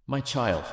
My child,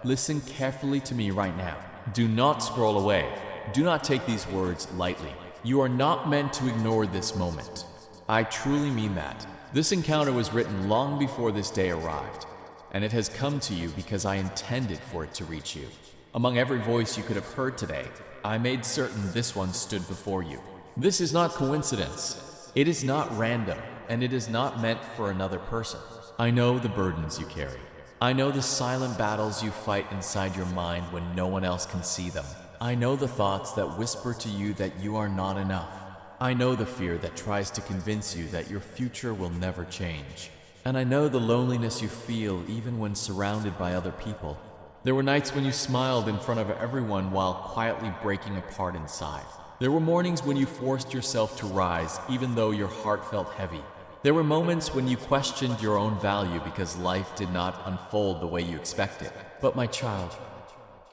listen carefully to me right now. Do not scroll away. Do not take these words lightly. You are not meant to ignore this moment. I truly mean that. This encounter was written long before this day arrived, and it has come to you because I intended for it to reach you. Among every voice you could have heard today, I made certain this one stood before you. This is not coincidence. It is not random, and it is not meant for another person. I know the burdens you carry. I know the silent battles you fight inside your mind when no one else can see them. I know the thoughts that whisper to you that you are not enough. I know the fear that tries to convince you that your future will never change. And I know the loneliness you feel even when surrounded by other people. There were nights when you smiled in front of everyone while quietly breaking apart inside. There were mornings when you forced yourself to rise even though your heart felt heavy. There were moments when you questioned your own value because life did not unfold the way you expected. But my child,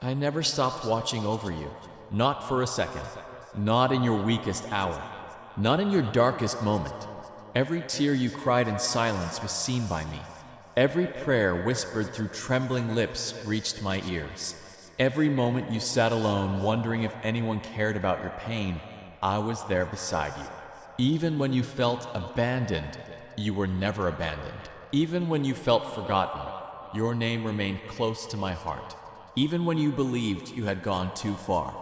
I never stopped watching over you. Not for a second. Not in your weakest hour. Not in your darkest moment. Every tear you cried in silence was seen by me. Every prayer whispered through trembling lips reached my ears. Every moment you sat alone wondering if anyone cared about your pain, I was there beside you. Even when you felt abandoned, you were never abandoned. Even when you felt forgotten, your name remained close to my heart. Even when you believed you had gone too far,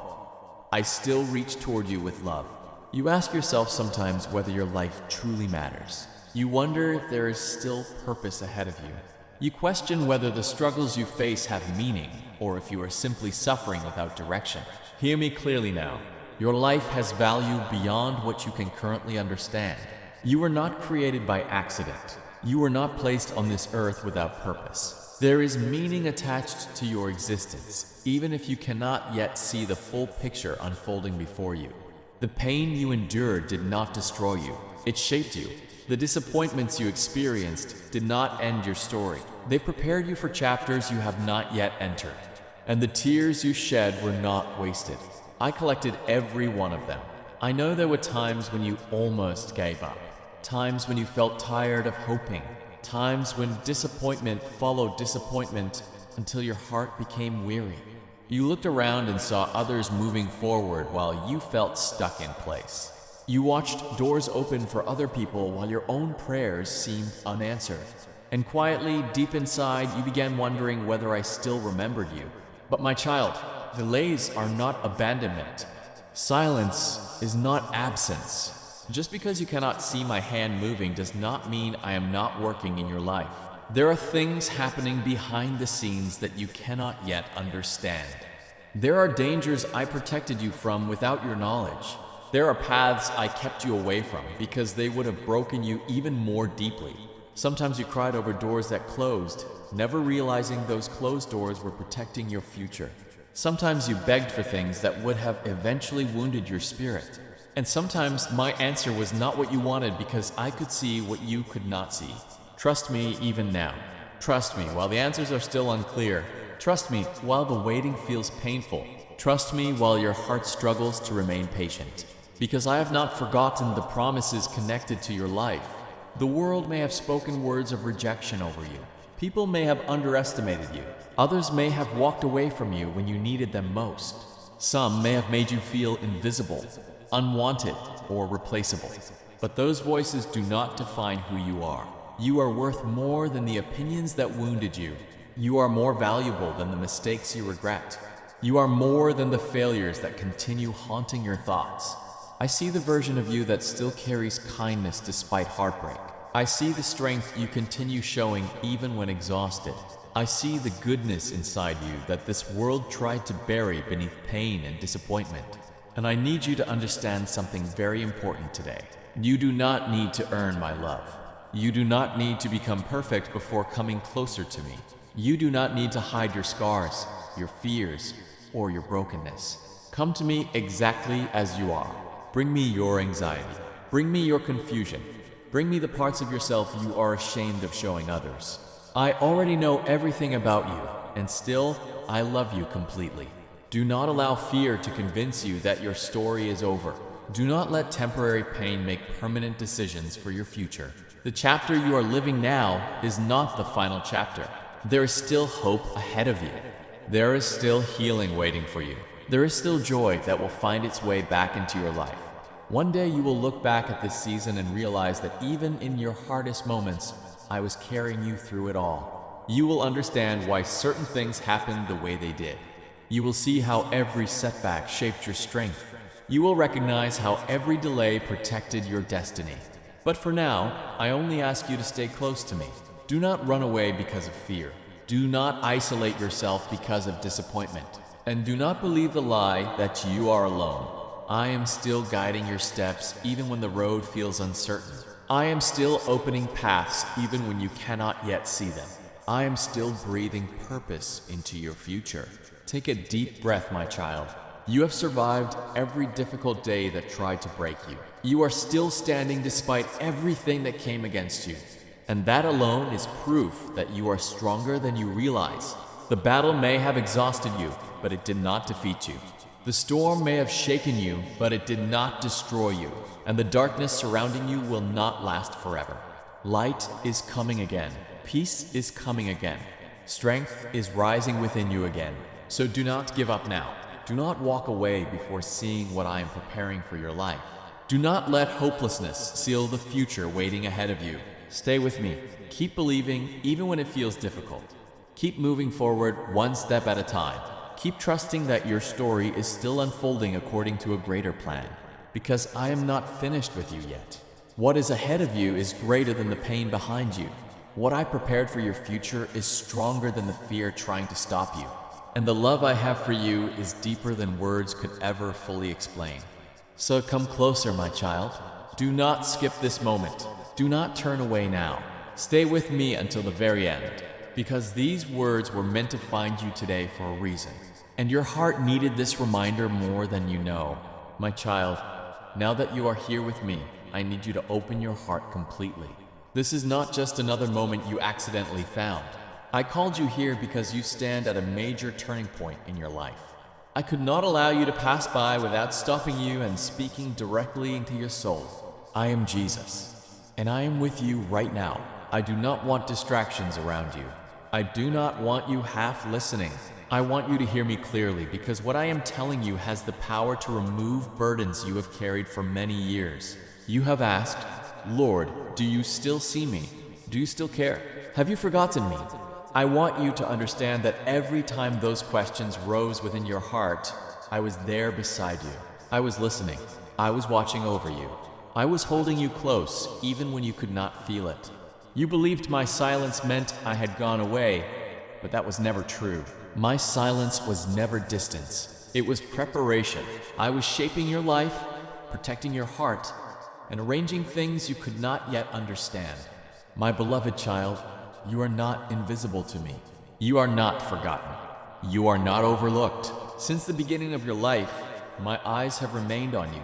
I still reach toward you with love. You ask yourself sometimes whether your life truly matters. You wonder if there is still purpose ahead of you. You question whether the struggles you face have meaning, or if you are simply suffering without direction. Hear me clearly now. Your life has value beyond what you can currently understand. You were not created by accident. You were not placed on this earth without purpose. There is meaning attached to your existence, even if you cannot yet see the full picture unfolding before you. The pain you endured did not destroy you. It shaped you. The disappointments you experienced did not end your story. They prepared you for chapters you have not yet entered. And the tears you shed were not wasted. I collected every one of them. I know there were times when you almost gave up. Times when you felt tired of hoping. Times when disappointment followed disappointment until your heart became weary. You looked around and saw others moving forward while you felt stuck in place. You watched doors open for other people while your own prayers seemed unanswered. And quietly, deep inside, you began wondering whether I still remembered you. But my child, delays are not abandonment. Silence is not absence. Just because you cannot see my hand moving does not mean I am not working in your life. There are things happening behind the scenes that you cannot yet understand. There are dangers I protected you from without your knowledge. There are paths I kept you away from because they would have broken you even more deeply. Sometimes you cried over doors that closed, never realizing those closed doors were protecting your future. Sometimes you begged for things that would have eventually wounded your spirit. And sometimes my answer was not what you wanted because I could see what you could not see. Trust me even now. Trust me while the answers are still unclear. Trust me while the waiting feels painful. Trust me while your heart struggles to remain patient. Because I have not forgotten the promises connected to your life. The world may have spoken words of rejection over you. People may have underestimated you. Others may have walked away from you when you needed them most. Some may have made you feel invisible, unwanted, or replaceable. But those voices do not define who you are. You are worth more than the opinions that wounded you. You are more valuable than the mistakes you regret. You are more than the failures that continue haunting your thoughts. I see the version of you that still carries kindness despite heartbreak. I see the strength you continue showing even when exhausted. I see the goodness inside you that this world tried to bury beneath pain and disappointment. And I need you to understand something very important today. You do not need to earn my love. You do not need to become perfect before coming closer to me. You do not need to hide your scars, your fears, or your brokenness. Come to me exactly as you are. Bring me your anxiety. Bring me your confusion. Bring me the parts of yourself you are ashamed of showing others. I already know everything about you, and still, I love you completely. Do not allow fear to convince you that your story is over. Do not let temporary pain make permanent decisions for your future. The chapter you are living now is not the final chapter. There is still hope ahead of you. There is still healing waiting for you. There is still joy that will find its way back into your life. One day you will look back at this season and realize that even in your hardest moments, I was carrying you through it all. You will understand why certain things happened the way they did. You will see how every setback shaped your strength. You will recognize how every delay protected your destiny. But for now, I only ask you to stay close to me. Do not run away because of fear. Do not isolate yourself because of disappointment. And do not believe the lie that you are alone. I am still guiding your steps even when the road feels uncertain. I am still opening paths even when you cannot yet see them. I am still breathing purpose into your future. Take a deep breath, my child. You have survived every difficult day that tried to break you. You are still standing despite everything that came against you. And that alone is proof that you are stronger than you realize. The battle may have exhausted you, but it did not defeat you. The storm may have shaken you, but it did not destroy you. And the darkness surrounding you will not last forever. Light is coming again. Peace is coming again. Strength is rising within you again. So do not give up now. Do not walk away before seeing what I am preparing for your life. Do not let hopelessness seal the future waiting ahead of you. Stay with me. Keep believing even when it feels difficult. Keep moving forward one step at a time. Keep trusting that your story is still unfolding according to a greater plan. Because I am not finished with you yet. What is ahead of you is greater than the pain behind you. What I prepared for your future is stronger than the fear trying to stop you. And the love I have for you is deeper than words could ever fully explain. So come closer, my child. Do not skip this moment. Do not turn away now. Stay with me until the very end, because these words were meant to find you today for a reason. And your heart needed this reminder more than you know. My child, now that you are here with me, I need you to open your heart completely. This is not just another moment you accidentally found. I called you here because you stand at a major turning point in your life. I could not allow you to pass by without stopping you and speaking directly into your soul. I am Jesus, and I am with you right now. I do not want distractions around you. I do not want you half listening. I want you to hear me clearly, because what I am telling you has the power to remove burdens you have carried for many years. You have asked, Lord, do you still see me? Do you still care? Have you forgotten me? I want you to understand that every time those questions rose within your heart, I was there beside you. I was listening. I was watching over you. I was holding you close, even when you could not feel it. You believed my silence meant I had gone away, but that was never true. My silence was never distance. It was preparation. I was shaping your life, protecting your heart, and arranging things you could not yet understand. My beloved child, you are not invisible to me. You are not forgotten. You are not overlooked. Since the beginning of your life, my eyes have remained on you,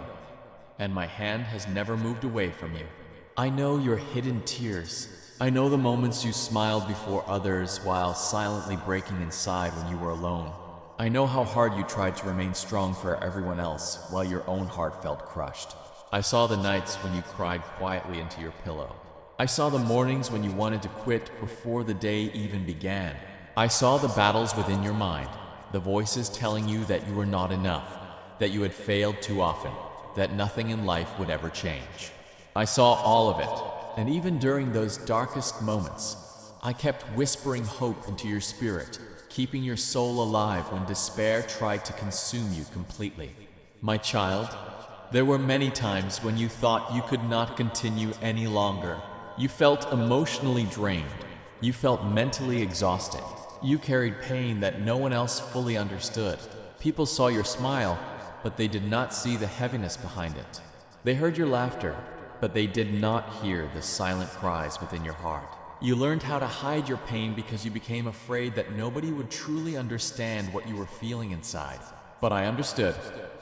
and my hand has never moved away from you. I know your hidden tears. I know the moments you smiled before others while silently breaking inside when you were alone. I know how hard you tried to remain strong for everyone else while your own heart felt crushed. I saw the nights when you cried quietly into your pillow. I saw the mornings when you wanted to quit before the day even began. I saw the battles within your mind, the voices telling you that you were not enough, that you had failed too often, that nothing in life would ever change. I saw all of it, and even during those darkest moments, I kept whispering hope into your spirit, keeping your soul alive when despair tried to consume you completely. My child, there were many times when you thought you could not continue any longer. You felt emotionally drained. You felt mentally exhausted. You carried pain that no one else fully understood. People saw your smile, but they did not see the heaviness behind it. They heard your laughter, but they did not hear the silent cries within your heart. You learned how to hide your pain because you became afraid that nobody would truly understand what you were feeling inside. But I understood.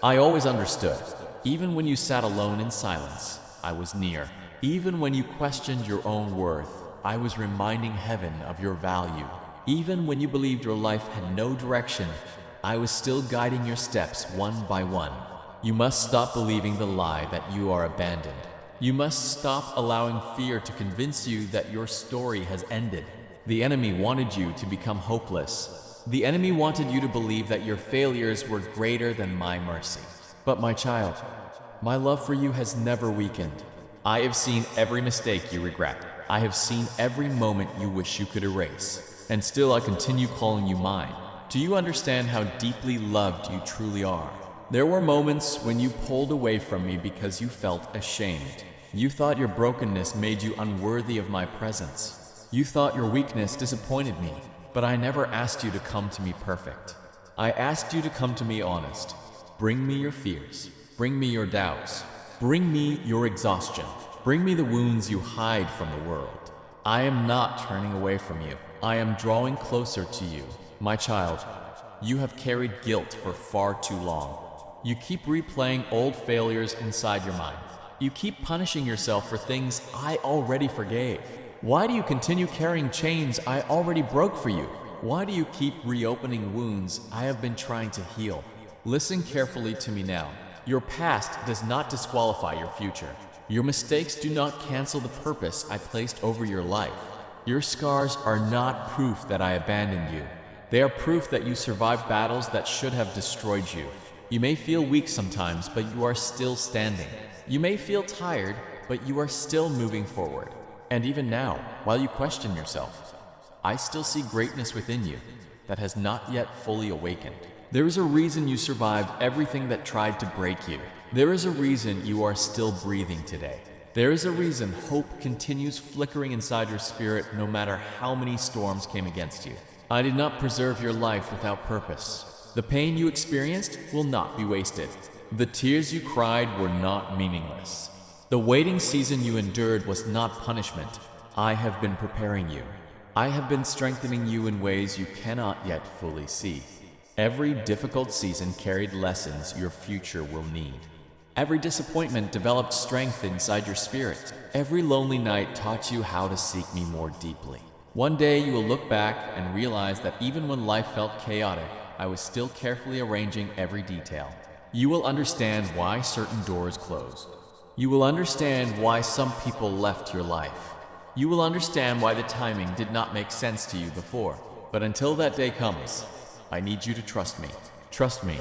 I always understood. Even when you sat alone in silence, I was near. Even when you questioned your own worth, I was reminding heaven of your value. Even when you believed your life had no direction, I was still guiding your steps one by one. You must stop believing the lie that you are abandoned. You must stop allowing fear to convince you that your story has ended. The enemy wanted you to become hopeless. The enemy wanted you to believe that your failures were greater than my mercy. But my child, my love for you has never weakened. I have seen every mistake you regret. I have seen every moment you wish you could erase. And still I continue calling you mine. Do you understand how deeply loved you truly are? There were moments when you pulled away from me because you felt ashamed. You thought your brokenness made you unworthy of my presence. You thought your weakness disappointed me, but I never asked you to come to me perfect. I asked you to come to me honest. Bring me your fears. Bring me your doubts. Bring me your exhaustion. Bring me the wounds you hide from the world. I am not turning away from you. I am drawing closer to you. My child, you have carried guilt for far too long. You keep replaying old failures inside your mind. You keep punishing yourself for things I already forgave. Why do you continue carrying chains I already broke for you? Why do you keep reopening wounds I have been trying to heal? Listen carefully to me now. Your past does not disqualify your future. Your mistakes do not cancel the purpose I placed over your life. Your scars are not proof that I abandoned you. They are proof that you survived battles that should have destroyed you. You may feel weak sometimes, but you are still standing. You may feel tired, but you are still moving forward. And even now, while you question yourself, I still see greatness within you that has not yet fully awakened. There is a reason you survived everything that tried to break you. There is a reason you are still breathing today. There is a reason hope continues flickering inside your spirit no matter how many storms came against you. I did not preserve your life without purpose. The pain you experienced will not be wasted. The tears you cried were not meaningless. The waiting season you endured was not punishment. I have been preparing you. I have been strengthening you in ways you cannot yet fully see. Every difficult season carried lessons your future will need. Every disappointment developed strength inside your spirit. Every lonely night taught you how to seek me more deeply. One day you will look back and realize that even when life felt chaotic, I was still carefully arranging every detail. You will understand why certain doors closed. You will understand why some people left your life. You will understand why the timing did not make sense to you before. But until that day comes, I need you to trust me. Trust me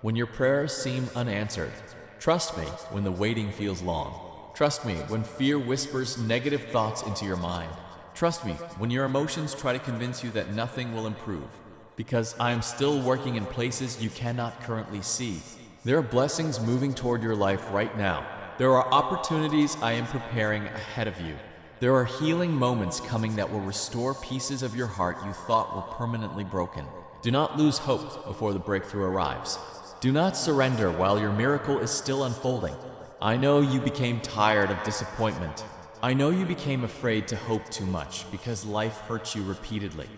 when your prayers seem unanswered. Trust me when the waiting feels long. Trust me when fear whispers negative thoughts into your mind. Trust me when your emotions try to convince you that nothing will improve. Because I am still working in places you cannot currently see. There are blessings moving toward your life right now. There are opportunities I am preparing ahead of you. There are healing moments coming that will restore pieces of your heart you thought were permanently broken. Do not lose hope before the breakthrough arrives. Do not surrender while your miracle is still unfolding. I know you became tired of disappointment. I know you became afraid to hope too much because life hurt you repeatedly.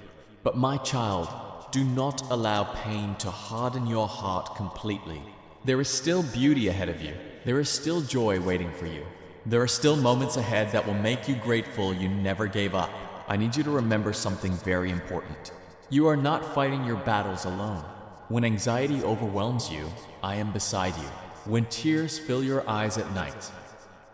But my child, do not allow pain to harden your heart completely. There is still beauty ahead of you. There is still joy waiting for you. There are still moments ahead that will make you grateful you never gave up. I need you to remember something very important. You are not fighting your battles alone. When anxiety overwhelms you, I am beside you. When tears fill your eyes at night,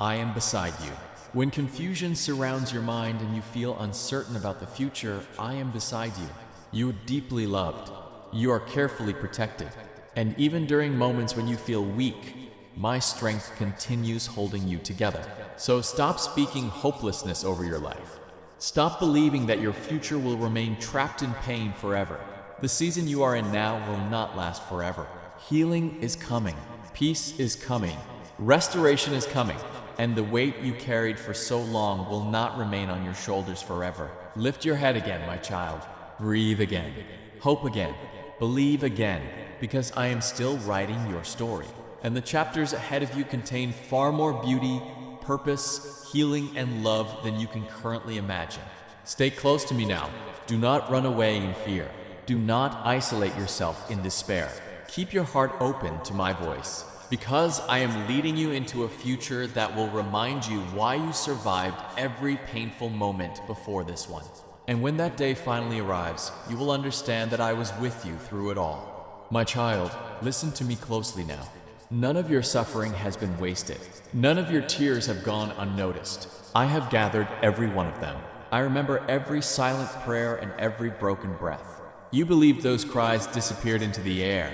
I am beside you. When confusion surrounds your mind and you feel uncertain about the future, I am beside you. You are deeply loved. You are carefully protected. And even during moments when you feel weak, my strength continues holding you together. So stop speaking hopelessness over your life. Stop believing that your future will remain trapped in pain forever. The season you are in now will not last forever. Healing is coming. Peace is coming. Restoration is coming. And the weight you carried for so long will not remain on your shoulders forever. Lift your head again, my child. Breathe again. Hope again. Believe again. Because I am still writing your story. And the chapters ahead of you contain far more beauty, purpose, healing, and love than you can currently imagine. Stay close to me now. Do not run away in fear. Do not isolate yourself in despair. Keep your heart open to my voice. Because I am leading you into a future that will remind you why you survived every painful moment before this one. And when that day finally arrives, you will understand that I was with you through it all. My child, listen to me closely now. None of your suffering has been wasted. None of your tears have gone unnoticed. I have gathered every one of them. I remember every silent prayer and every broken breath. You believed those cries disappeared into the air,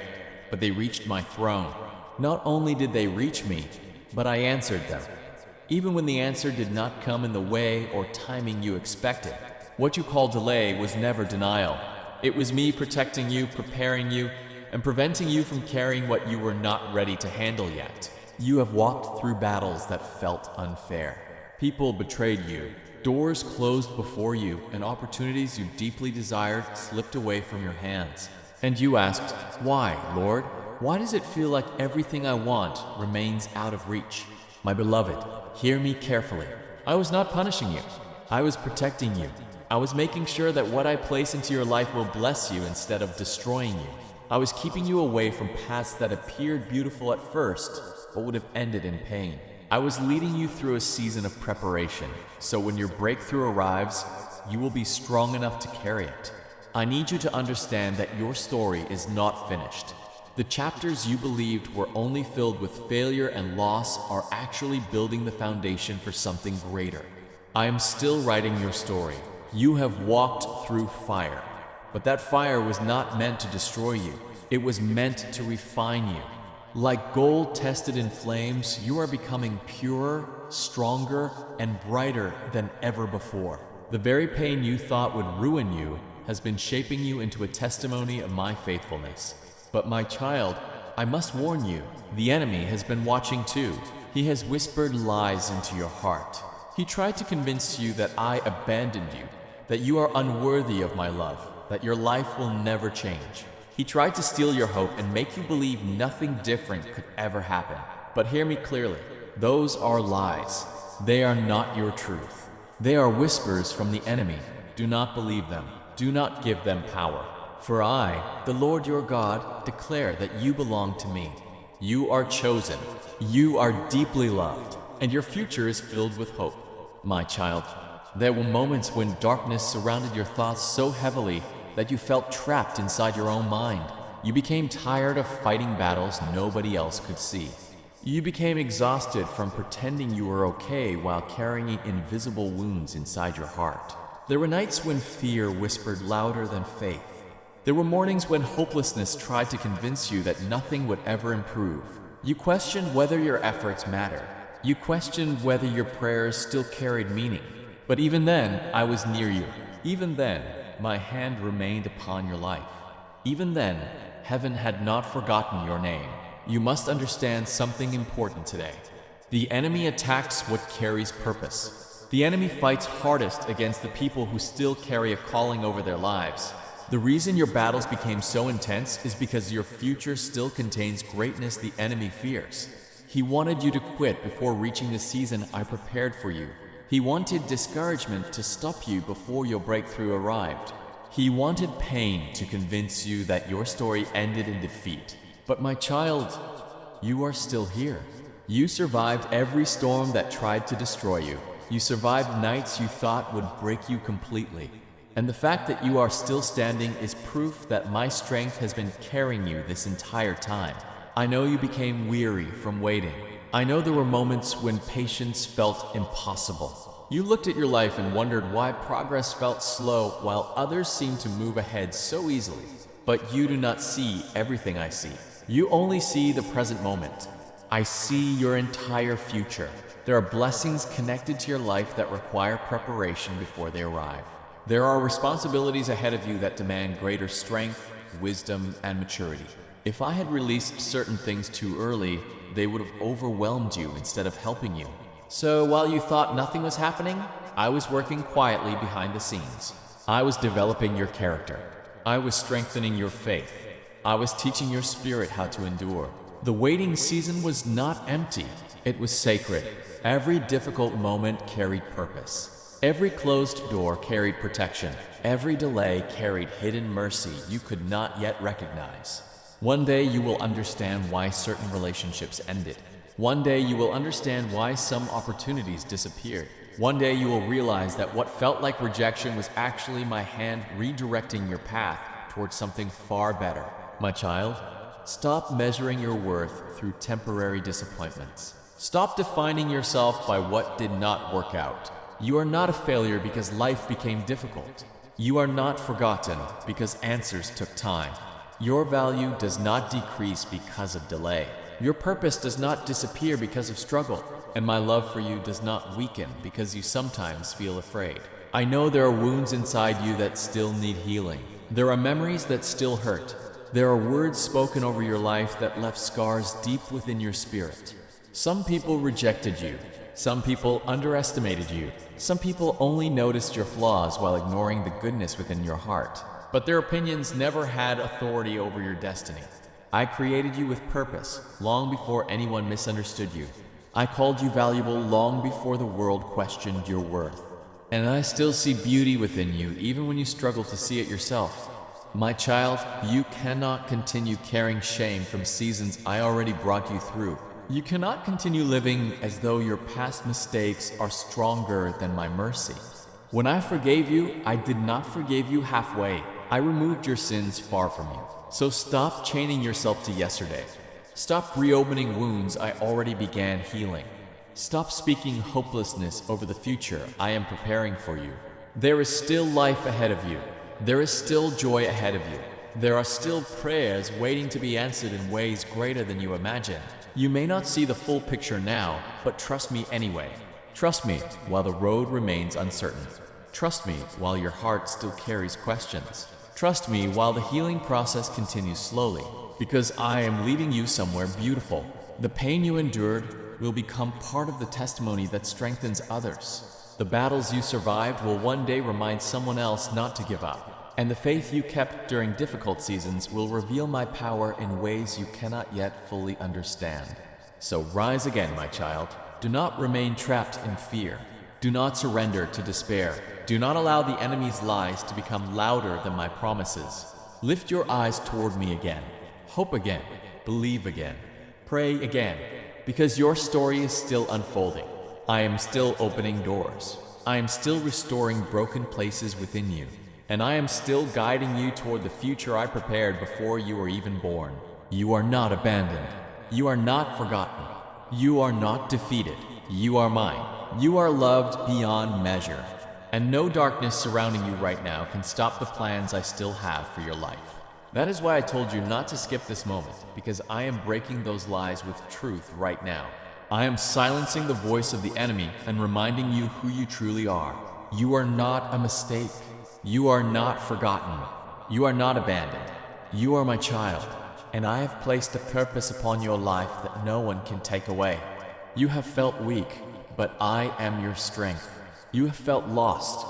but they reached my throne. Not only did they reach me, but I answered them. Even when the answer did not come in the way or timing you expected. What you call delay was never denial. It was me protecting you, preparing you, and preventing you from carrying what you were not ready to handle yet. You have walked through battles that felt unfair. People betrayed you. Doors closed before you, and opportunities you deeply desired slipped away from your hands. And you asked, "Why, Lord? Why does it feel like everything I want remains out of reach?" My beloved, hear me carefully. I was not punishing you. I was protecting you. I was making sure that what I place into your life will bless you instead of destroying you. I was keeping you away from paths that appeared beautiful at first, but would have ended in pain. I was leading you through a season of preparation, so when your breakthrough arrives, you will be strong enough to carry it. I need you to understand that your story is not finished. The chapters you believed were only filled with failure and loss are actually building the foundation for something greater. I am still writing your story. You have walked through fire, but that fire was not meant to destroy you. It was meant to refine you. Like gold tested in flames, you are becoming purer, stronger, and brighter than ever before. The very pain you thought would ruin you has been shaping you into a testimony of my faithfulness. But my child, I must warn you, the enemy has been watching too. He has whispered lies into your heart. He tried to convince you that I abandoned you, that you are unworthy of my love, that your life will never change. He tried to steal your hope and make you believe nothing different could ever happen. But hear me clearly, those are lies. They are not your truth. They are whispers from the enemy. Do not believe them. Do not give them power. For I, the Lord your God, declare that you belong to me. You are chosen. You are deeply loved, and your future is filled with hope. My child, there were moments when darkness surrounded your thoughts so heavily that you felt trapped inside your own mind. You became tired of fighting battles nobody else could see. You became exhausted from pretending you were okay while carrying invisible wounds inside your heart. There were nights when fear whispered louder than faith. There were mornings when hopelessness tried to convince you that nothing would ever improve. You questioned whether your efforts mattered. You questioned whether your prayers still carried meaning. But even then, I was near you. Even then, my hand remained upon your life. Even then, heaven had not forgotten your name. You must understand something important today. The enemy attacks what carries purpose. The enemy fights hardest against the people who still carry a calling over their lives. The reason your battles became so intense is because your future still contains greatness the enemy fears. He wanted you to quit before reaching the season I prepared for you. He wanted discouragement to stop you before your breakthrough arrived. He wanted pain to convince you that your story ended in defeat. But my child, you are still here. You survived every storm that tried to destroy you. You survived nights you thought would break you completely. And the fact that you are still standing is proof that my strength has been carrying you this entire time. I know you became weary from waiting. I know there were moments when patience felt impossible. You looked at your life and wondered why progress felt slow while others seemed to move ahead so easily. But you do not see everything I see. You only see the present moment. I see your entire future. There are blessings connected to your life that require preparation before they arrive. There are responsibilities ahead of you that demand greater strength, wisdom, and maturity. If I had released certain things too early, they would have overwhelmed you instead of helping you. So while you thought nothing was happening, I was working quietly behind the scenes. I was developing your character. I was strengthening your faith. I was teaching your spirit how to endure. The waiting season was not empty. It was sacred. Every difficult moment carried purpose. Every closed door carried protection. Every delay carried hidden mercy you could not yet recognize. One day you will understand why certain relationships ended. One day you will understand why some opportunities disappeared. One day you will realize that what felt like rejection was actually my hand redirecting your path towards something far better. My child, stop measuring your worth through temporary disappointments. Stop defining yourself by what did not work out. You are not a failure because life became difficult. You are not forgotten because answers took time. Your value does not decrease because of delay. Your purpose does not disappear because of struggle. And my love for you does not weaken because you sometimes feel afraid. I know there are wounds inside you that still need healing. There are memories that still hurt. There are words spoken over your life that left scars deep within your spirit. Some people rejected you. Some people underestimated you. Some people only noticed your flaws while ignoring the goodness within your heart. But their opinions never had authority over your destiny. I created you with purpose long before anyone misunderstood you. I called you valuable long before the world questioned your worth. And I still see beauty within you even when you struggle to see it yourself. My child, you cannot continue carrying shame from seasons I already brought you through. You cannot continue living as though your past mistakes are stronger than my mercy. When I forgave you, I did not forgive you halfway. I removed your sins far from you. So stop chaining yourself to yesterday. Stop reopening wounds I already began healing. Stop speaking hopelessness over the future I am preparing for you. There is still life ahead of you. There is still joy ahead of you. There are still prayers waiting to be answered in ways greater than you imagine. You may not see the full picture now, but trust me anyway. Trust me while the road remains uncertain. Trust me while your heart still carries questions. Trust me while the healing process continues slowly, because I am leading you somewhere beautiful. The pain you endured will become part of the testimony that strengthens others. The battles you survived will one day remind someone else not to give up. And the faith you kept during difficult seasons will reveal my power in ways you cannot yet fully understand. So rise again, my child. Do not remain trapped in fear. Do not surrender to despair. Do not allow the enemy's lies to become louder than my promises. Lift your eyes toward me again. Hope again. Believe again. Pray again. Because your story is still unfolding. I am still opening doors. I am still restoring broken places within you. And I am still guiding you toward the future I prepared before you were even born. You are not abandoned. You are not forgotten. You are not defeated. You are mine. You are loved beyond measure. And no darkness surrounding you right now can stop the plans I still have for your life. That is why I told you not to skip this moment, because I am breaking those lies with truth right now. I am silencing the voice of the enemy and reminding you who you truly are. You are not a mistake. You are not forgotten. You are not abandoned. You are my child, and I have placed a purpose upon your life that no one can take away. You have felt weak, but I am your strength. You have felt lost,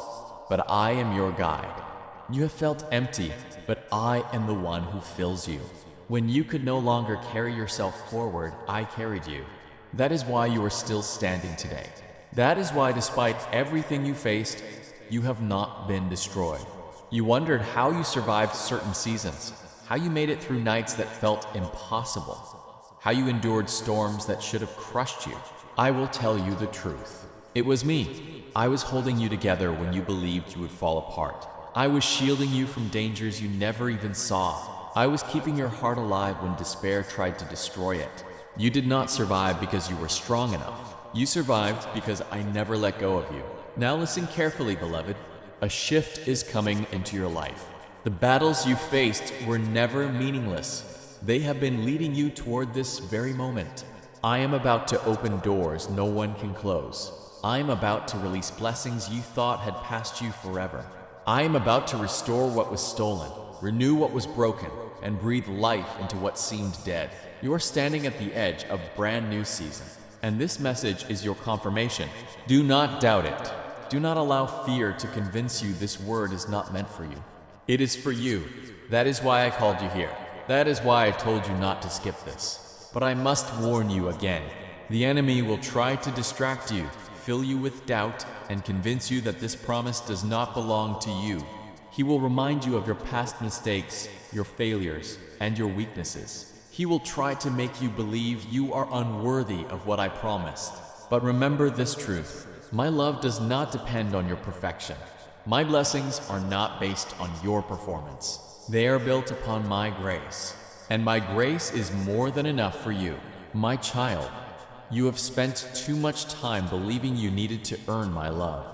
but I am your guide. You have felt empty, but I am the one who fills you. When you could no longer carry yourself forward, I carried you. That is why you are still standing today. That is why, despite everything you faced, you have not been destroyed. You wondered how you survived certain seasons, how you made it through nights that felt impossible, how you endured storms that should have crushed you. I will tell you the truth. It was me. I was holding you together when you believed you would fall apart. I was shielding you from dangers you never even saw. I was keeping your heart alive when despair tried to destroy it. You did not survive because you were strong enough. You survived because I never let go of you. Now listen carefully, beloved. A shift is coming into your life. The battles you faced were never meaningless. They have been leading you toward this very moment. I am about to open doors no one can close. I am about to release blessings you thought had passed you forever. I am about to restore what was stolen, renew what was broken, and breathe life into what seemed dead. You are standing at the edge of a brand new season, and this message is your confirmation. Do not doubt it. Do not allow fear to convince you this word is not meant for you. It is for you. That is why I called you here. That is why I told you not to skip this. But I must warn you again. The enemy will try to distract you, fill you with doubt, and convince you that this promise does not belong to you. He will remind you of your past mistakes, your failures, and your weaknesses. He will try to make you believe you are unworthy of what I promised. But remember this truth. My love does not depend on your perfection. My blessings are not based on your performance. They are built upon my grace. And my grace is more than enough for you. My child, you have spent too much time believing you needed to earn my love.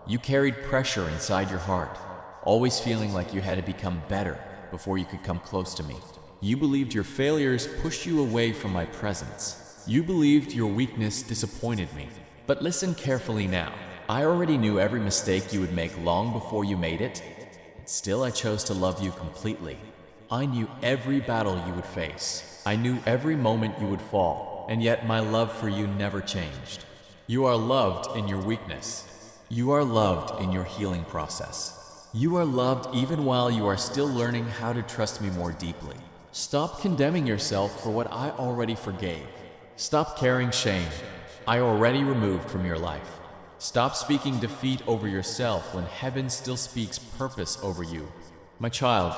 You carried pressure inside your heart, always feeling like you had to become better before you could come close to me. You believed your failures pushed you away from my presence. You believed your weakness disappointed me. But listen carefully now. I already knew every mistake you would make long before you made it. Still, I chose to love you completely. I knew every battle you would face. I knew every moment you would fall, and yet my love for you never changed. You are loved in your weakness. You are loved in your healing process. You are loved even while you are still learning how to trust me more deeply. Stop condemning yourself for what I already forgave. Stop carrying shame I already removed from your life. Stop speaking defeat over yourself when heaven still speaks purpose over you. My child,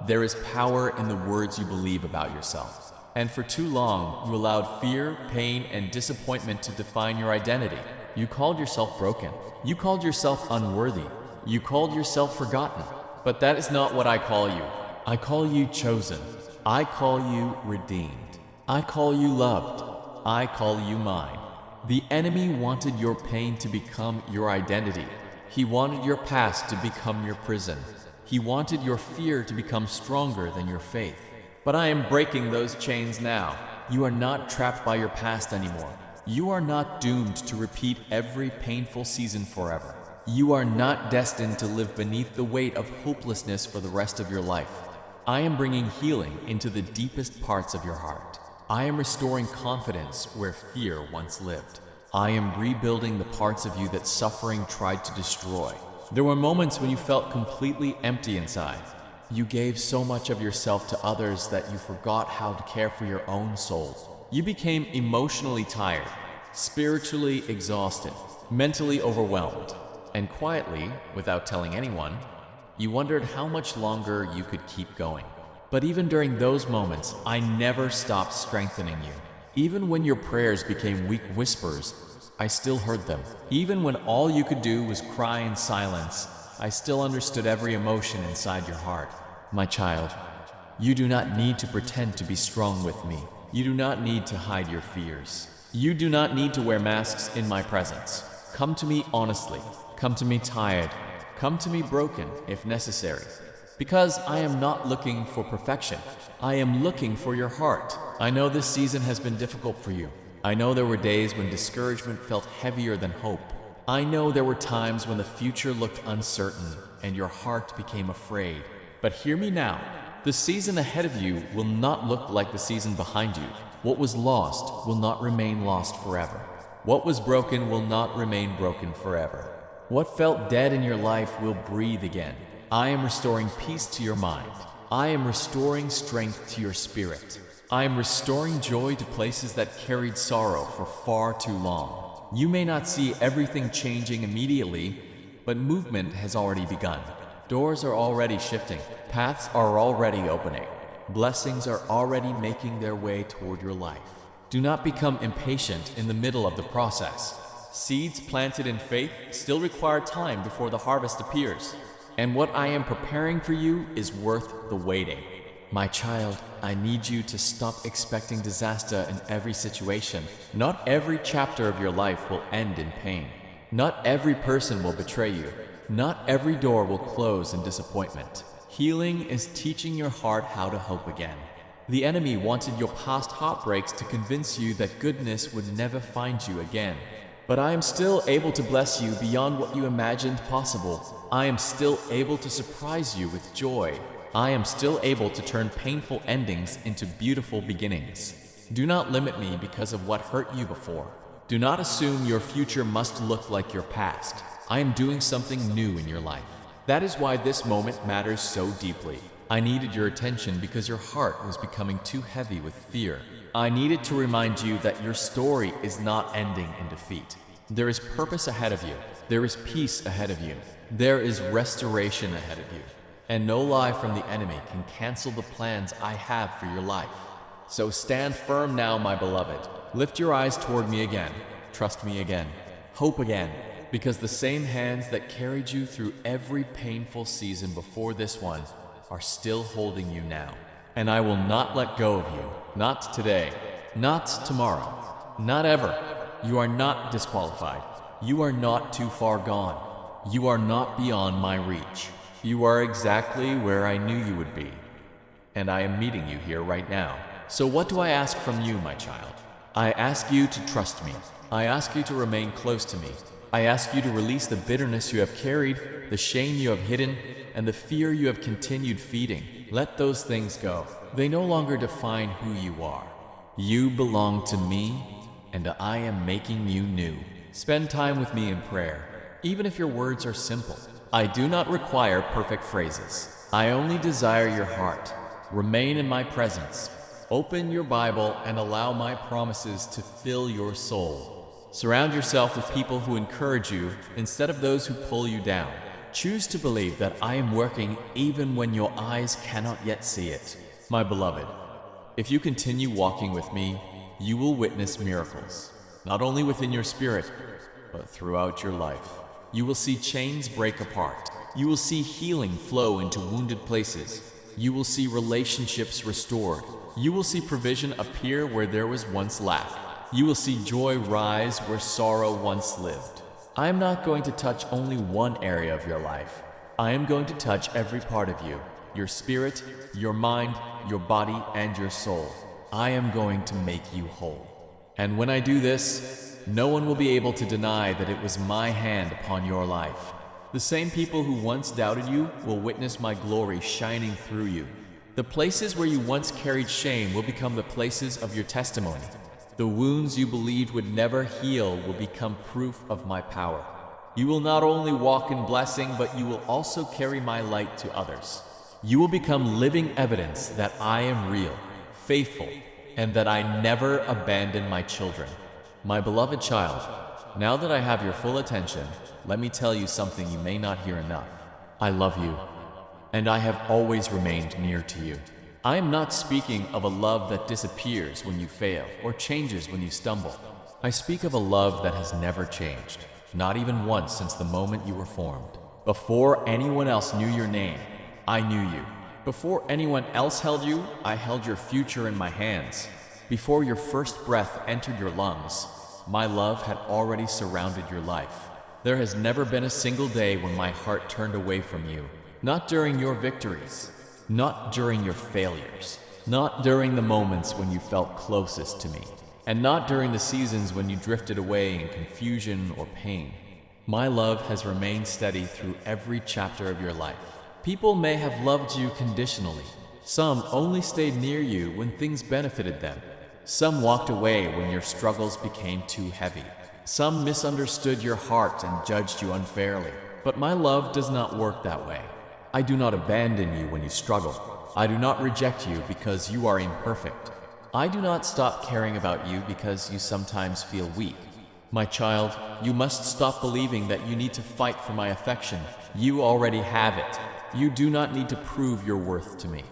there is power in the words you believe about yourself. And for too long, you allowed fear, pain, and disappointment to define your identity. You called yourself broken. You called yourself unworthy. You called yourself forgotten. But that is not what I call you. I call you chosen. I call you redeemed. I call you loved. I call you mine. The enemy wanted your pain to become your identity. He wanted your past to become your prison. He wanted your fear to become stronger than your faith. But I am breaking those chains now. You are not trapped by your past anymore. You are not doomed to repeat every painful season forever. You are not destined to live beneath the weight of hopelessness for the rest of your life. I am bringing healing into the deepest parts of your heart. I am restoring confidence where fear once lived. I am rebuilding the parts of you that suffering tried to destroy. There were moments when you felt completely empty inside. You gave so much of yourself to others that you forgot how to care for your own soul. You became emotionally tired, spiritually exhausted, mentally overwhelmed, and quietly, without telling anyone, you wondered how much longer you could keep going. But even during those moments, I never stopped strengthening you. Even when your prayers became weak whispers, I still heard them. Even when all you could do was cry in silence, I still understood every emotion inside your heart. My child, you do not need to pretend to be strong with me. You do not need to hide your fears. You do not need to wear masks in my presence. Come to me honestly. Come to me tired. Come to me broken, if necessary. Because I am not looking for perfection. I am looking for your heart. I know this season has been difficult for you. I know there were days when discouragement felt heavier than hope. I know there were times when the future looked uncertain and your heart became afraid. But hear me now. The season ahead of you will not look like the season behind you. What was lost will not remain lost forever. What was broken will not remain broken forever. What felt dead in your life will breathe again. I am restoring peace to your mind. I am restoring strength to your spirit. I am restoring joy to places that carried sorrow for far too long. You may not see everything changing immediately, but movement has already begun. Doors are already shifting. Paths are already opening. Blessings are already making their way toward your life. Do not become impatient in the middle of the process. Seeds planted in faith still require time before the harvest appears. And what I am preparing for you is worth the waiting. My child, I need you to stop expecting disaster in every situation. Not every chapter of your life will end in pain. Not every person will betray you. Not every door will close in disappointment. Healing is teaching your heart how to hope again. The enemy wanted your past heartbreaks to convince you that goodness would never find you again. But I am still able to bless you beyond what you imagined possible. I am still able to surprise you with joy. I am still able to turn painful endings into beautiful beginnings. Do not limit me because of what hurt you before. Do not assume your future must look like your past. I am doing something new in your life. That is why this moment matters so deeply. I needed your attention because your heart was becoming too heavy with fear. I needed to remind you that your story is not ending in defeat. There is purpose ahead of you. There is peace ahead of you. There is restoration ahead of you. And no lie from the enemy can cancel the plans I have for your life. So stand firm now, my beloved. Lift your eyes toward me again. Trust me again. Hope again. Because the same hands that carried you through every painful season before this one are still holding you now. And I will not let go of you. Not today. Not tomorrow. Not ever. You are not disqualified. You are not too far gone. You are not beyond my reach. You are exactly where I knew you would be. And I am meeting you here right now. So what do I ask from you, my child? I ask you to trust me. I ask you to remain close to me. I ask you to release the bitterness you have carried, the shame you have hidden, and the fear you have continued feeding. Let those things go. They no longer define who you are. You belong to me, and I am making you new. Spend time with me in prayer, even if your words are simple. I do not require perfect phrases. I only desire your heart. Remain in my presence. Open your Bible and allow my promises to fill your soul. Surround yourself with people who encourage you instead of those who pull you down. Choose to believe that I am working even when your eyes cannot yet see it. My beloved, if you continue walking with me, you will witness miracles, not only within your spirit, but throughout your life. You will see chains break apart. You will see healing flow into wounded places. You will see relationships restored. You will see provision appear where there was once lack. You will see joy rise where sorrow once lived. I am not going to touch only one area of your life. I am going to touch every part of you, your spirit, your mind, your body, and your soul. I am going to make you whole. And when I do this, no one will be able to deny that it was my hand upon your life. The same people who once doubted you will witness my glory shining through you. The places where you once carried shame will become the places of your testimony. The wounds you believed would never heal will become proof of my power. You will not only walk in blessing, but you will also carry my light to others. You will become living evidence that I am real, faithful, and that I never abandon my children. My beloved child, now that I have your full attention, let me tell you something you may not hear enough. I love you, and I have always remained near to you. I am not speaking of a love that disappears when you fail or changes when you stumble. I speak of a love that has never changed, not even once since the moment you were formed. Before anyone else knew your name, I knew you. Before anyone else held you, I held your future in my hands. Before your first breath entered your lungs, my love had already surrounded your life. There has never been a single day when my heart turned away from you. Not during your victories, not during your failures, not during the moments when you felt closest to me, and not during the seasons when you drifted away in confusion or pain. My love has remained steady through every chapter of your life. People may have loved you conditionally. Some only stayed near you when things benefited them. Some walked away when your struggles became too heavy. Some misunderstood your heart and judged you unfairly. But my love does not work that way. I do not abandon you when you struggle. I do not reject you because you are imperfect. I do not stop caring about you because you sometimes feel weak. My child, you must stop believing that you need to fight for my affection. You already have it. You do not need to prove your worth to me.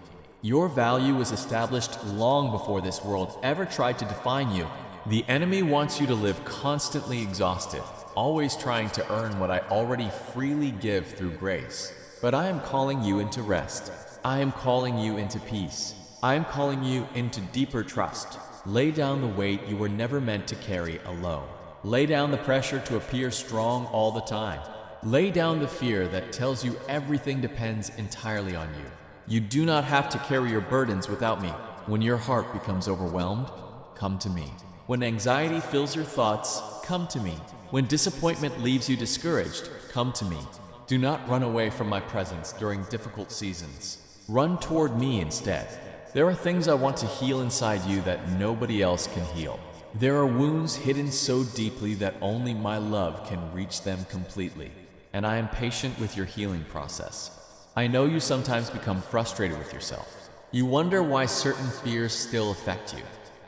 Your value was established long before this world ever tried to define you. The enemy wants you to live constantly exhausted, always trying to earn what I already freely give through grace. But I am calling you into rest. I am calling you into peace. I am calling you into deeper trust. Lay down the weight you were never meant to carry alone. Lay down the pressure to appear strong all the time. Lay down the fear that tells you everything depends entirely on you. You do not have to carry your burdens without me. When your heart becomes overwhelmed, come to me. When anxiety fills your thoughts, come to me. When disappointment leaves you discouraged, come to me. Do not run away from my presence during difficult seasons. Run toward me instead. There are things I want to heal inside you that nobody else can heal. There are wounds hidden so deeply that only my love can reach them completely. And I am patient with your healing process. I know you sometimes become frustrated with yourself. You wonder why certain fears still affect you.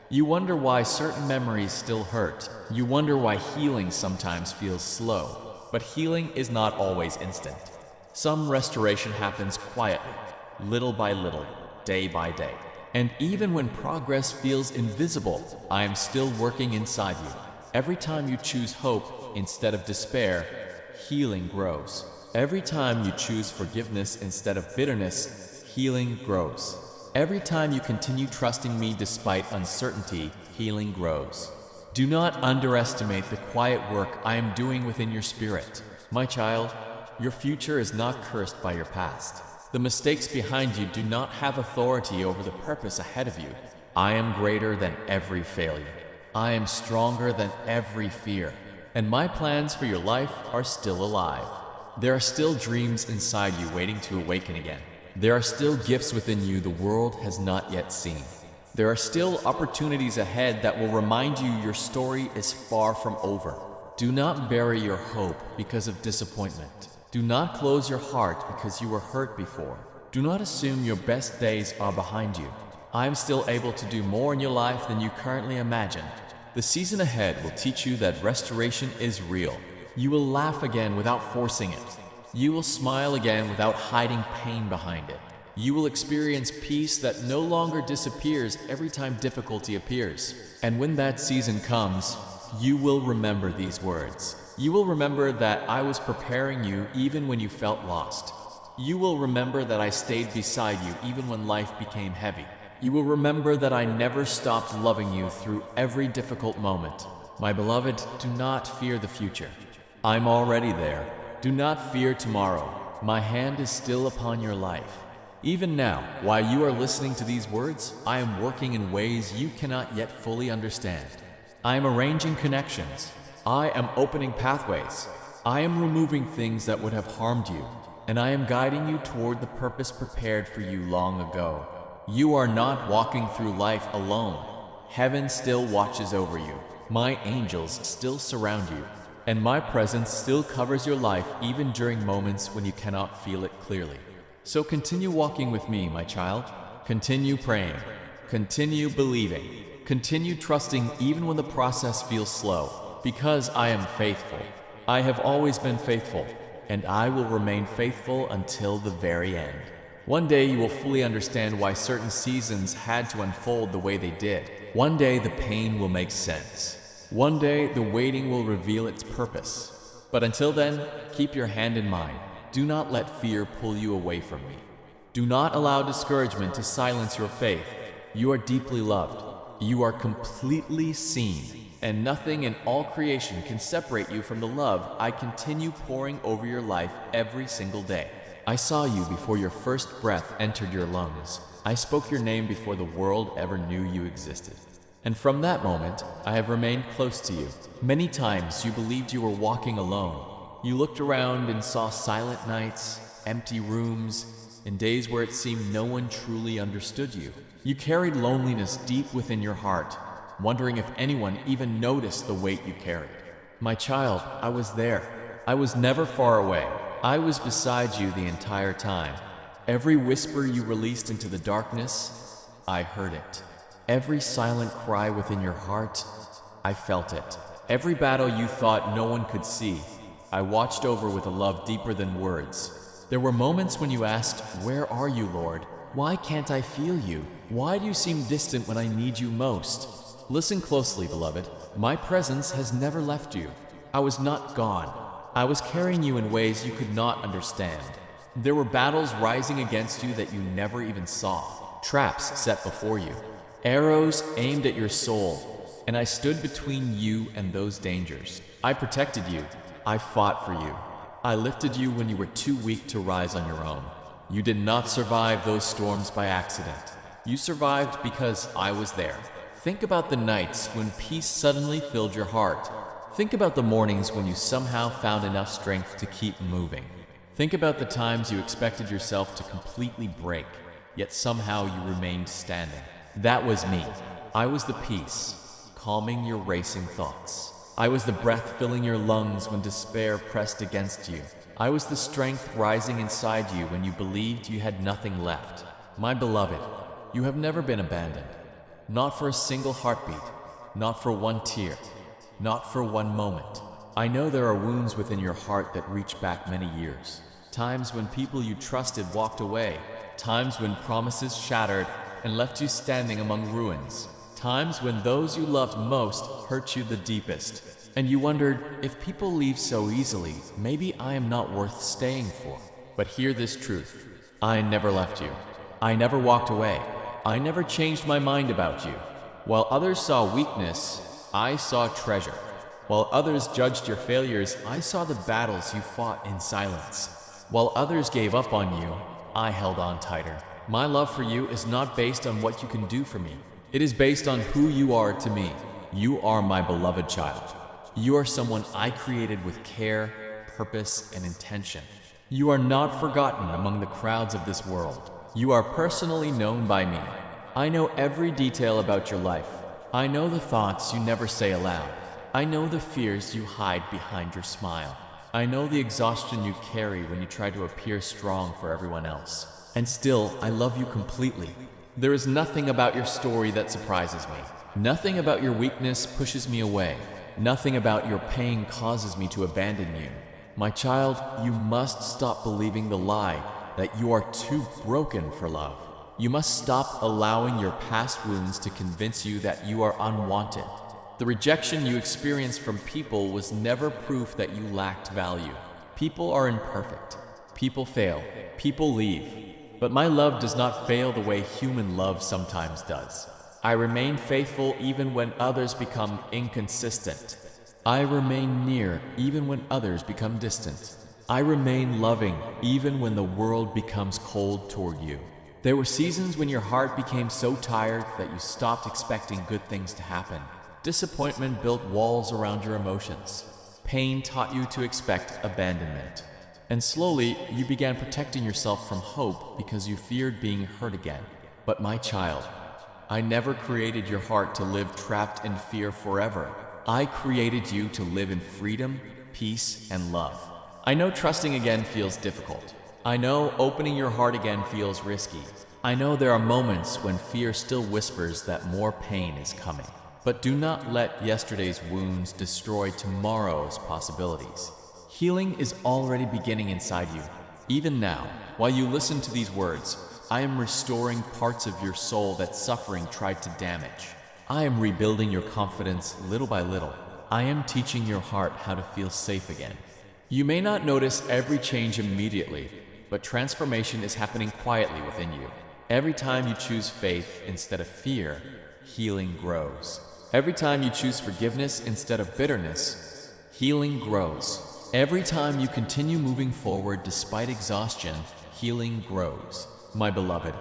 You wonder why certain memories still hurt. You wonder why healing sometimes feels slow. But healing is not always instant. Some restoration happens quietly, little by little, day by day. And even when progress feels invisible, I am still working inside you. Every time you choose hope instead of despair, healing grows. Every time you choose forgiveness instead of bitterness, healing grows. Every time you continue trusting me despite uncertainty, healing grows. Do not underestimate the quiet work I am doing within your spirit. My child, Your future is not cursed by your past. The mistakes behind you do not have authority over the purpose ahead of you. I am greater than every failure. I am stronger than every fear. And my plans for your life are still alive. There are still dreams inside you waiting to awaken again. There are still gifts within you the world has not yet seen. There are still opportunities ahead that will remind you your story is far from over. Do not bury your hope because of disappointment. Do not close your heart because you were hurt before. Do not assume your best days are behind you. I am still able to do more in your life than you currently imagine. The season ahead will teach you that restoration is real. You will laugh again without forcing it. You will smile again without hiding pain behind it. You will experience peace that no longer disappears every time difficulty appears. And when that season comes, you will remember these words. You will remember that I was preparing you even when you felt lost. You will remember that I stayed beside you even when life became heavy. You will remember that I never stopped loving you through every difficult moment. My beloved, do not fear the future. I'm already there. Do not fear tomorrow. My hand is still upon your life. Even now, while you are listening to these words, I am working in ways you cannot yet fully understand. I am arranging connections. I am opening pathways. I am removing things that would have harmed you, and I am guiding you toward the purpose prepared for you long ago. You are not walking through life alone. Heaven still watches over you. My angels still surround you, and my presence still covers your life even during moments when you cannot feel it clearly. So continue walking with me, my child. Continue praying. Continue believing. Continue trusting even when the process feels slow, because I am faithful. I have always been faithful, and I will remain faithful until the very end. One day you will fully understand why certain seasons had to unfold the way they did. One day the pain will make sense. One day the waiting will reveal its purpose. But until then, keep your hand in mine. Do not let fear pull you away from me. Do not allow discouragement to silence your faith. You are deeply loved. You are completely seen, and nothing in all creation can separate you from the love I continue pouring over your life every single day. I saw you before your first breath entered your lungs. I spoke your name before the world ever knew you existed. And from that moment, I have remained close to you. Many times you believed you were walking alone. You looked around and saw silent nights, empty rooms, and days where it seemed no one truly understood you. You carried loneliness deep within your heart, wondering if anyone even noticed the weight you carried. My child, I was there. I was never far away. I was beside you the entire time. Every whisper you released into the darkness, I heard it. Every silent cry within your heart, I felt it. Every battle you thought no one could see, I watched over with a love deeper than words. There were moments when you asked, "Where are you, Lord? Why can't I feel you? Why do you seem distant when I need you most?" Listen closely, beloved. My presence has never left you. I was not gone. I was carrying you in ways you could not understand. There were battles rising against you that you never even saw. Traps set before you. Arrows aimed at your soul. And I stood between you and those dangers. I protected you. I fought for you. I lifted you when you were too weak to rise on your own. You did not survive those storms by accident. You survived because I was there. Think about the nights when peace suddenly filled your heart. Think about the mornings when you somehow found enough strength to keep moving. Think about the times you expected yourself to completely break, yet somehow you remained standing. That was me. I was the peace, calming your racing thoughts. I was the breath filling your lungs when despair pressed against you. I was the strength rising inside you when you believed you had nothing left. My beloved, you have never been abandoned. Not for a single heartbeat, not for one tear, not for one moment. I know there are wounds within your heart that reach back many years. Times when people you trusted walked away. Times when promises shattered and left you standing among ruins. Times when those you loved most hurt you the deepest, and you wondered, if people leave so easily, maybe I am not worth staying for. But hear this truth. I never left you. I never walked away. I never changed my mind about you. While others saw weakness, I saw treasure. While others judged your failures, I saw the battles you fought in silence. While others gave up on you, I held on tighter. My love for you is not based on what you can do for me. It is based on who you are to me. You are my beloved child. You are someone I created with care, purpose, and intention. You are not forgotten among the crowds of this world. You are personally known by me. I know every detail about your life. I know the thoughts you never say aloud. I know the fears you hide behind your smile. I know the exhaustion you carry when you try to appear strong for everyone else. And still, I love you completely. There is nothing about your story that surprises me. Nothing about your weakness pushes me away. Nothing about your pain causes me to abandon you. My child, you must stop believing the lie that you are too broken for love. You must stop allowing your past wounds to convince you that you are unwanted. The rejection you experienced from people was never proof that you lacked value. People are imperfect. People fail. People leave. But my love does not fail the way human love sometimes does. I remain faithful even when others become inconsistent. I remain near even when others become distant. I remain loving even when the world becomes cold toward you. There were seasons when your heart became so tired that you stopped expecting good things to happen. Disappointment built walls around your emotions. Pain taught you to expect abandonment. And slowly, you began protecting yourself from hope because you feared being hurt again. But my child, I never created your heart to live trapped in fear forever. I created you to live in freedom, peace, and love. I know trusting again feels difficult. I know opening your heart again feels risky. I know there are moments when fear still whispers that more pain is coming. But do not let yesterday's wounds destroy tomorrow's possibilities. Healing is already beginning inside you. Even now, while you listen to these words, I am restoring parts of your soul that suffering tried to damage. I am rebuilding your confidence little by little. I am teaching your heart how to feel safe again. You may not notice every change immediately, but transformation is happening quietly within you. Every time you choose faith instead of fear, healing grows. Every time you choose forgiveness instead of bitterness, healing grows. Every time you continue moving forward despite exhaustion, healing grows. My beloved,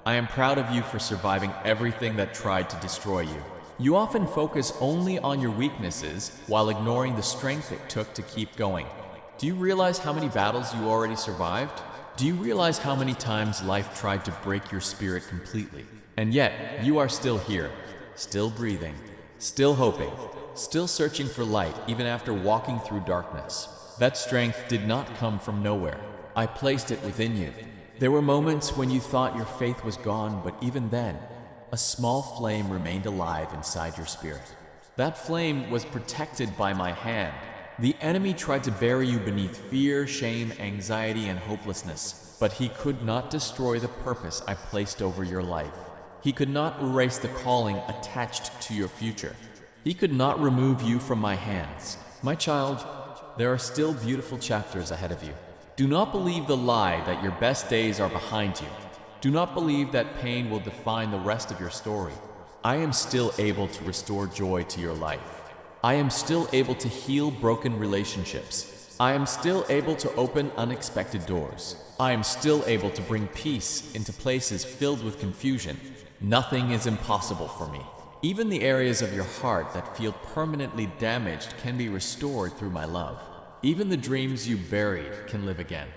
I am proud of you for surviving everything that tried to destroy you. You often focus only on your weaknesses while ignoring the strength it took to keep going. Do you realize how many battles you already survived? Do you realize how many times life tried to break your spirit completely? And yet, you are still here, still breathing, still hoping, still searching for light even after walking through darkness. That strength did not come from nowhere. I placed it within you. There were moments when you thought your faith was gone, but even then, a small flame remained alive inside your spirit. That flame was protected by my hand. The enemy tried to bury you beneath fear, shame, anxiety, and hopelessness, but he could not destroy the purpose I placed over your life. He could not erase the calling attached to your future. He could not remove you from my hands. My child, there are still beautiful chapters ahead of you. Do not believe the lie that your best days are behind you. Do not believe that pain will define the rest of your story. I am still able to restore joy to your life. I am still able to heal broken relationships. I am still able to open unexpected doors. I am still able to bring peace into places filled with confusion. Nothing is impossible for me. Even the areas of your heart that feel permanently damaged can be restored through my love. Even the dreams you buried can live again.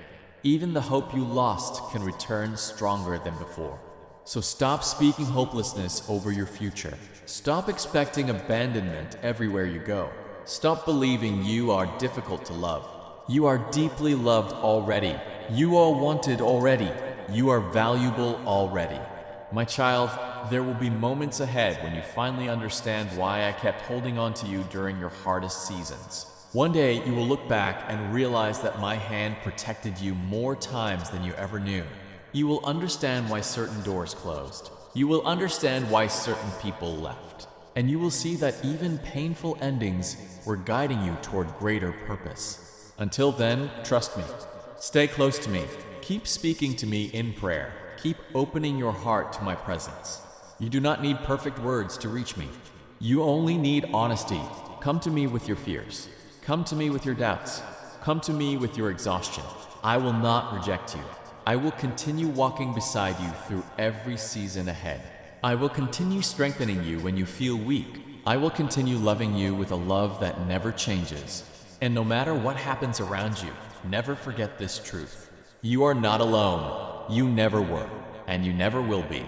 Even the hope you lost can return stronger than before. So stop speaking hopelessness over your future. Stop expecting abandonment everywhere you go. Stop believing you are difficult to love. You are deeply loved already. You are wanted already. You are valuable already. My child, there will be moments ahead when you finally understand why I kept holding on to you during your hardest seasons. One day you will look back and realize that my hand protected you more times than you ever knew. You will understand why certain doors closed. You will understand why certain people left. And you will see that even painful endings were guiding you toward greater purpose. Until then, trust me. Stay close to me. Keep speaking to me in prayer. Keep opening your heart to my presence. You do not need perfect words to reach me. You only need honesty. Come to me with your fears. Come to me with your doubts. Come to me with your exhaustion. I will not reject you. I will continue walking beside you through every season ahead. I will continue strengthening you when you feel weak. I will continue loving you with a love that never changes. And no matter what happens around you, never forget this truth. You are not alone. You never were, and you never will be.